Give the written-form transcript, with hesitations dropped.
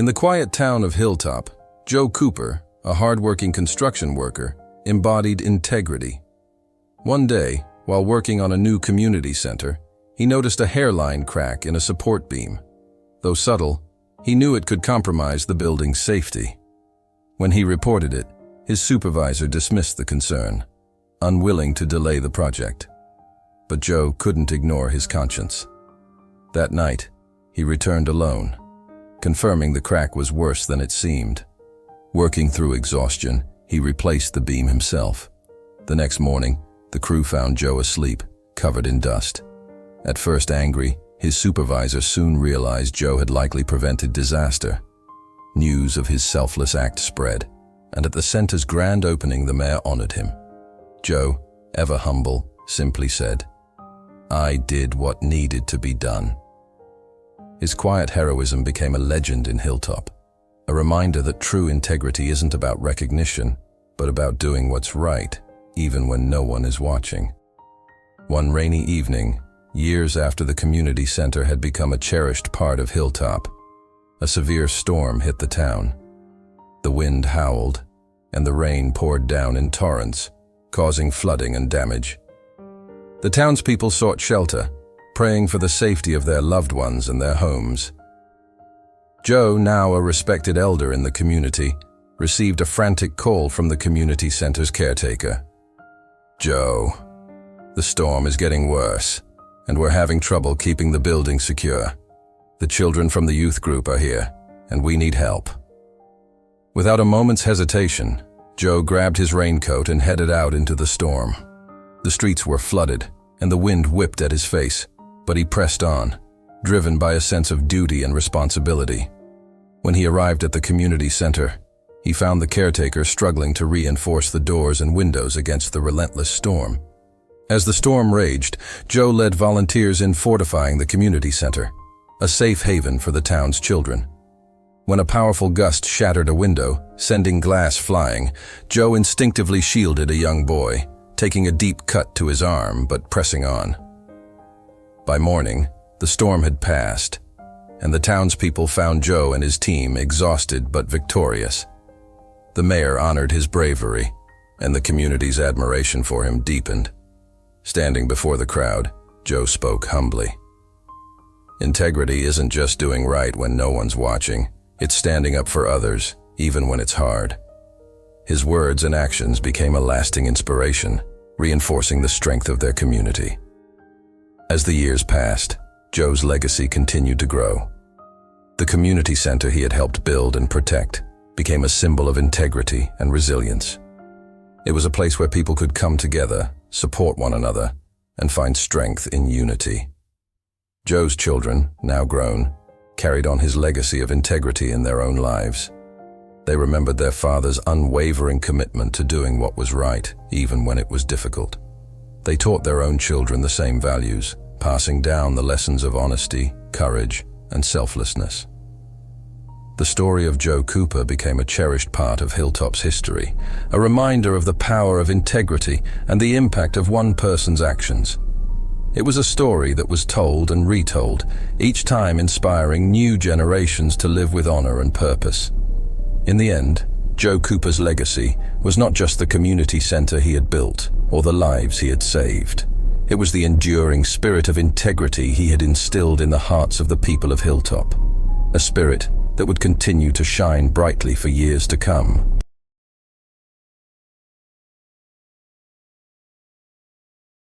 the quiet town of Hilltop, Joe Cooper, a hard-working construction worker, embodied integrity. One day, while working on a new community center, he noticed a hairline crack in a support beam. Though subtle, he knew it could compromise the building's safety. When he reported it, his supervisor dismissed the concern, unwilling to delay the project. But Joe couldn't ignore his conscience. That night, he returned alone, confirming the crack was worse than it seemed. Working through exhaustion, he replaced the beam himself. The next morning, the crew found Joe asleep, covered in dust. At first angry, his supervisor soon realized Joe had likely prevented disaster. News of his selfless act spread, and at the center's grand opening the mayor honored him. Joe, ever humble, simply said, "I did what needed to be done." His quiet heroism became a legend in Hilltop, a reminder that true integrity isn't about recognition, but about doing what's right, even when no one is watching. One rainy evening, years after the community center had become a cherished part of Hilltop, a severe storm hit the town. The wind howled, and the rain poured down in torrents, causing flooding and damage. The townspeople sought shelter, praying for the safety of their loved ones and their homes. Joe, now a respected elder in the community, received a frantic call from the community center's caretaker. "Joe, the storm is getting worse, and we're having trouble keeping the building secure. The children from the youth group are here, and we need help." Without a moment's hesitation, Joe grabbed his raincoat and headed out into the storm. The streets were flooded, and the wind whipped at his face, but he pressed on, driven by a sense of duty and responsibility. When he arrived at the community center, he found the caretaker struggling to reinforce the doors and windows against the relentless storm. As the storm raged, Joe led volunteers in fortifying the community center, a safe haven for the town's children. When a powerful gust shattered a window, sending glass flying, Joe instinctively shielded a young boy, taking a deep cut to his arm but pressing on. By morning, the storm had passed, and the townspeople found Joe and his team exhausted but victorious. The mayor honored his bravery, and the community's admiration for him deepened. Standing before the crowd, Joe spoke humbly. "Integrity isn't just doing right when no one's watching, it's standing up for others, even when it's hard." His words and actions became a lasting inspiration, reinforcing the strength of their community. As the years passed, Joe's legacy continued to grow. The community center he had helped build and protect became a symbol of integrity and resilience. It was a place where people could come together, support one another, and find strength in unity. Joe's children, now grown, carried on his legacy of integrity in their own lives. They remembered their father's unwavering commitment to doing what was right, even when it was difficult. They taught their own children the same values, passing down the lessons of honesty, courage, and selflessness. The story of Joe Cooper became a cherished part of Hilltop's history, a reminder of the power of integrity and the impact of one person's actions. It was a story that was told and retold, each time inspiring new generations to live with honor and purpose. In the end, Joe Cooper's legacy was not just the community center he had built or the lives he had saved. It was the enduring spirit of integrity he had instilled in the hearts of the people of Hilltop, a spirit that would continue to shine brightly for years to come.